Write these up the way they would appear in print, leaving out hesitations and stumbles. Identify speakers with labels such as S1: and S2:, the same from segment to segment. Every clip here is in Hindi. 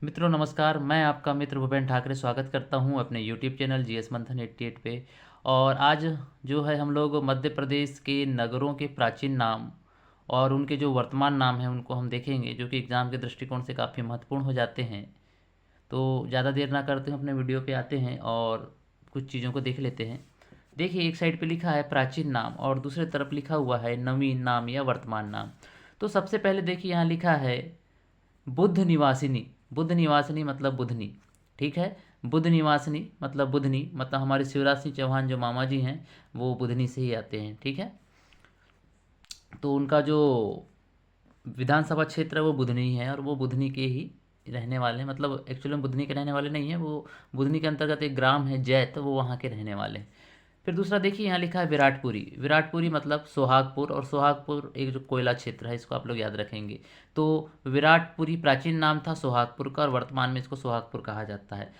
S1: मित्रों नमस्कार, मैं आपका मित्र भूपेन ठाकरे स्वागत करता हूं अपने यूट्यूब चैनल जीएस मंथन 88 पे। और आज जो है हम लोग मध्य प्रदेश के नगरों के प्राचीन नाम और उनके जो वर्तमान नाम हैं उनको हम देखेंगे, जो कि एग्ज़ाम के दृष्टिकोण से काफ़ी महत्वपूर्ण हो जाते हैं। तो ज़्यादा देर ना करते हुए अपने वीडियो पे आते हैं और कुछ चीज़ों को देख लेते हैं। देखिए, एक साइड पे लिखा है प्राचीन नाम और दूसरे तरफ लिखा हुआ है नवीन नाम या वर्तमान नाम। तो सबसे पहले देखिए, यहाँ लिखा है बुद्ध निवासिनी। बुद्ध निवासिनी मतलब बुधनी, ठीक है। बुद्ध निवासिनी मतलब बुधनी, मतलब हमारे शिवराज सिंह चौहान जो मामा जी हैं वो बुधनी से ही आते हैं, ठीक है। तो उनका जो विधानसभा क्षेत्र है वो बुधनी है और वो बुधनी के ही रहने वाले हैं। मतलब एक्चुअली में बुधनी के रहने वाले नहीं हैं, वो बुधनी के अंतर्गत एक ग्राम है जैत, वो वहाँ के रहने वाले हैं। फिर दूसरा देखिए, यहाँ लिखा है विराटपुरी। विराटपुरी मतलब सोहागपुर, और सोहागपुर एक जो कोयला क्षेत्र है, इसको आप लोग याद रखेंगे। तो विराटपुरी प्राचीन नाम था सोहागपुर का और वर्तमान में इसको सोहागपुर कहा जाता है।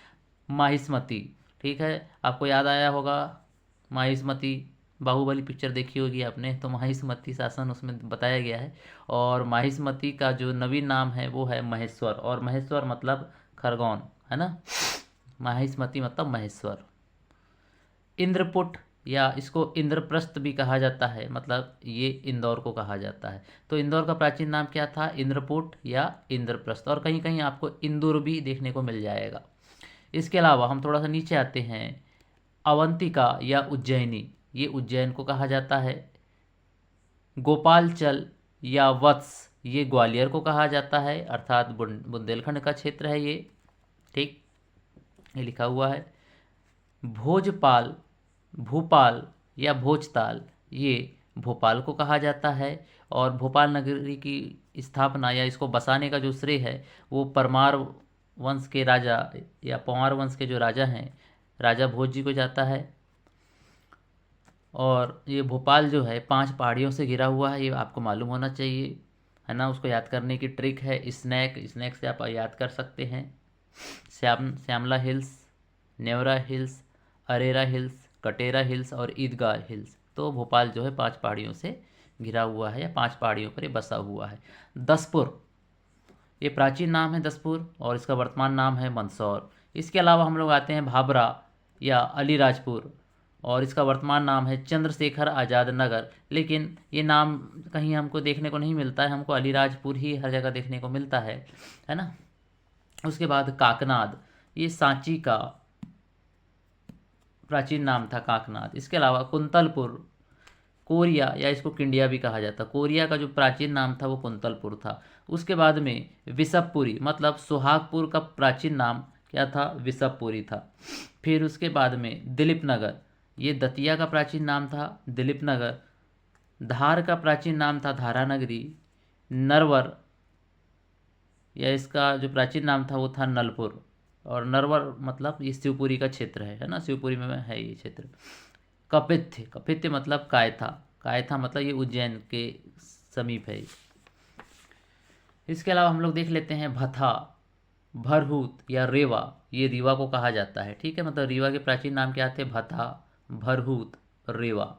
S1: माहिष्मती, ठीक है, आपको याद आया होगा माहिष्मती। बाहुबली पिक्चर देखी होगी आपने, तो माहिष्मती शासन उसमें बताया गया है। और माहिष्मती का जो नवीन नाम है वो है महेश्वर, और महेश्वर मतलब खरगोन, है ना। माहिष्मती मतलब महेश्वर। इंद्रपुट या इसको इंद्रप्रस्थ भी कहा जाता है, मतलब ये इंदौर को कहा जाता है। तो इंदौर का प्राचीन नाम क्या था? इंद्रपुट या इंद्रप्रस्थ, और कहीं कहीं आपको इंदुर भी देखने को मिल जाएगा। इसके अलावा हम थोड़ा सा नीचे आते हैं, अवंतिका या उज्जैनी, ये उज्जैन को कहा जाता है। गोपालचल या वत्स, ये ग्वालियर को कहा जाता है, अर्थात बुंदेलखंड का क्षेत्र है ये, ठीक, ये लिखा हुआ है। भोजपाल, भूपाल या भोजताल, ये भोपाल को कहा जाता है। और भोपाल नगरी की स्थापना या इसको बसाने का जो श्रेय है वो परमार वंश के राजा या पंवार वंश के जो राजा हैं, राजा भोज जी को जाता है। और ये भोपाल जो है 5 पहाड़ियों से घिरा हुआ है, ये आपको मालूम होना चाहिए, है ना। उसको याद करने की ट्रिक है स्नैक, स्नैक से आप याद कर सकते हैं। Shyamla Hills, Nevra Hills, Arera Hills, Katera Hills और ईदगाह हिल्स। तो भोपाल जो है 5 पहाड़ियों से घिरा हुआ है या 5 पहाड़ियों पर ये बसा हुआ है। दसपुर, ये प्राचीन नाम है दसपुर और इसका वर्तमान नाम है मंदसौर। इसके अलावा हम लोग आते हैं भाभरा या अलीराजपुर, और इसका वर्तमान नाम है चंद्रशेखर आज़ाद नगर। लेकिन ये नाम कहीं हमको देखने को नहीं मिलता है, हमको अलीराजपुर ही हर जगह देखने को मिलता है ना। उसके बाद काकनाद, ये सांची का प्राचीन नाम था काकनाद। इसके अलावा कुंतलपुर, कोरिया या इसको किंडिया भी कहा जाता, कोरिया का जो प्राचीन नाम था वो कुंतलपुर था। उसके बाद में विशपपुरी, मतलब सुहागपुर का प्राचीन नाम क्या था? विशपपुरी था। फिर उसके बाद में दिलीप नगर, ये दतिया का प्राचीन नाम था दिलीप नगर। धार का प्राचीन नाम था धारानगरी। नरवर या इसका जो प्राचीन नाम था वो था नलपुर, और नरवर मतलब ये शिवपुरी का क्षेत्र है ना, शिवपुरी में है ये क्षेत्र। कपित्थ, कपित्थ मतलब कायथा, कायथा मतलब ये उज्जैन के समीप है। इसके अलावा हम लोग देख लेते हैं भथा, भरहूत या रेवा, ये रीवा को कहा जाता है, ठीक है। मतलब रीवा के प्राचीन नाम क्या थे? भथा, भरहूत, रेवा।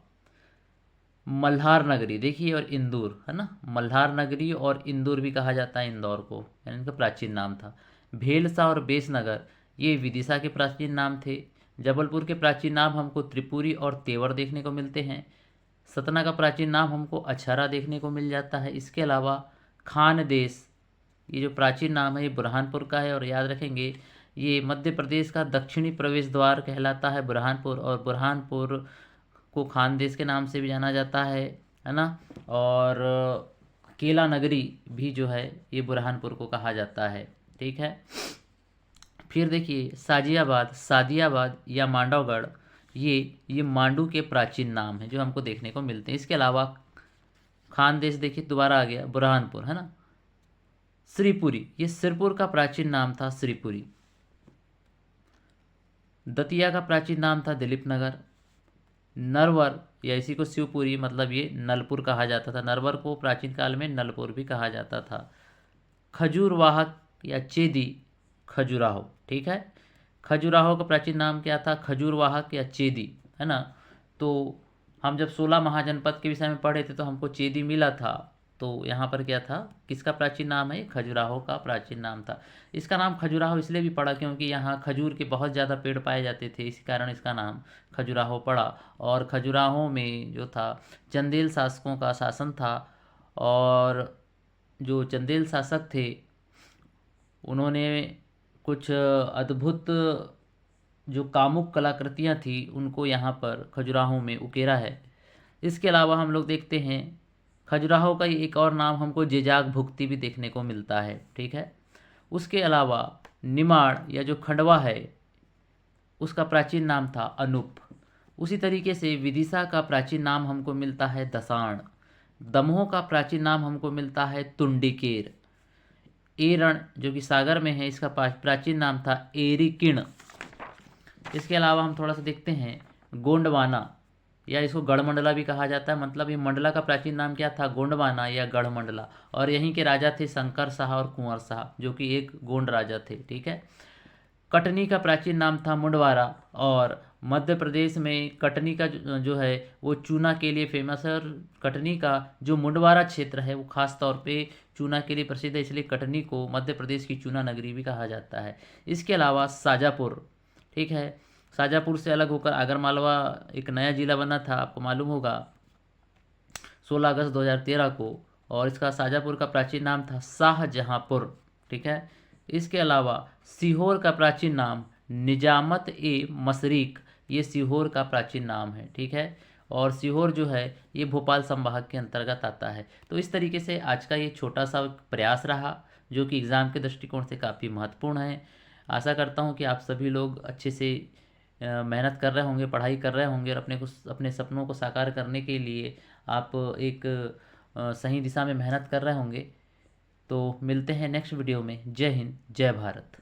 S1: मल्हार नगरी देखिए, और इंदौर, है ना, मल्हार नगरी और इंदौर भी कहा जाता है इंदौर को, यानी इनका प्राचीन नाम था। भेलसा और बेसनगर, ये विदिशा के प्राचीन नाम थे। जबलपुर के प्राचीन नाम हमको त्रिपुरी और तेवर देखने को मिलते हैं। सतना का प्राचीन नाम हमको अछरा देखने को मिल जाता है। इसके अलावा खानदेश, ये जो प्राचीन नाम है ये बुरहानपुर का है, और याद रखेंगे ये मध्य प्रदेश का दक्षिणी प्रवेश द्वार कहलाता है बुरहानपुर, और बुरहानपुर को खानदेश के नाम से भी जाना जाता है ना। और केला नगरी भी जो है ये बुरहानपुर को कहा जाता है, ठीक है। फिर देखिए साजियाबाद, सादियाबाद या मांडवगढ़, ये मांडू के प्राचीन नाम हैं जो हमको देखने को मिलते हैं। इसके अलावा खानदेश देखिए दोबारा आ गया बुरहानपुर, है ना। श्रीपुरी, ये सिरपुर का प्राचीन नाम था श्रीपुरी। दतिया का प्राचीन नाम था दिलीप नगर। नरवर या इसी को शिवपुरी, मतलब ये नलपुर कहा जाता था, नरवर को प्राचीन काल में नलपुर भी कहा जाता था। खजूरवाहक या चेदी, खजुराहो, ठीक है। खजुराहो का प्राचीन नाम क्या था? खजूरवाहक या चेदी, है ना। तो हम जब 16 महाजनपद के विषय में पढ़े थे तो हमको चेदी मिला था, तो यहाँ पर क्या था, किसका प्राचीन नाम है, खजुराहो का प्राचीन नाम था। इसका नाम खजुराहो इसलिए भी पड़ा क्योंकि यहाँ खजूर के बहुत ज़्यादा पेड़ पाए जाते थे, इसी कारण इसका नाम खजुराहो पड़ा। और खजुराहो में जो था चंदेल शासकों का शासन था, और जो चंदेल शासक थे उन्होंने कुछ अद्भुत जो कामुक कलाकृतियाँ थी उनको यहाँ पर खजुराहो में उकेरा है। इसके अलावा हम लोग देखते हैं खजुराहो का एक और नाम हमको जेजाग भुक्ति भी देखने को मिलता है, ठीक है। उसके अलावा निमाड़ या जो खंडवा है उसका प्राचीन नाम था अनूप। उसी तरीके से विदिशा का प्राचीन नाम हमको मिलता है दसाण। दमोह का प्राचीन नाम हमको मिलता है तुंडिकेर। एरण जो कि सागर में है, इसका प्राचीन नाम था एरिकिण। इसके अलावा हम थोड़ा सा देखते हैं गोंडवाना, या इसको गढ़मंडला भी कहा जाता है। मतलब ये मंडला का प्राचीन नाम क्या था, गोंडवाना या गढ़मंडला। और यहीं के राजा थे शंकर शाह और कुंवर शाह, जो कि एक गोंड राजा थे, ठीक है। कटनी का प्राचीन नाम था मुंडवारा, और मध्य प्रदेश में कटनी का जो है वो चूना के लिए फेमस है। और कटनी का जो मुंडवारा क्षेत्र है वो खास तौर पे चूना के लिए प्रसिद्ध है, इसलिए कटनी को मध्य प्रदेश की चूना नगरी भी कहा जाता है। इसके अलावा शाजापुर, ठीक है, शाजापुर से अलग होकर आगरमालवा एक नया जिला बना था, आपको मालूम होगा, 16 अगस्त 2013 को। और इसका शाजापुर का प्राचीन नाम था शाहजहांपुर, ठीक है। इसके अलावा सीहोर का प्राचीन नाम निजामत ए मशरिक, ये सीहोर का प्राचीन नाम है, ठीक है। और सीहोर जो है ये भोपाल संभाग के अंतर्गत आता है। तो इस तरीके से आज का ये छोटा सा प्रयास रहा, जो कि एग्ज़ाम के दृष्टिकोण से काफ़ी महत्वपूर्ण है। आशा करता हूँ कि आप सभी लोग अच्छे से मेहनत कर रहे होंगे, पढ़ाई कर रहे होंगे, और अपने सपनों को साकार करने के लिए आप एक सही दिशा में मेहनत कर रहे होंगे। तो मिलते हैं नेक्स्ट वीडियो में। जय हिंद, जय भारत।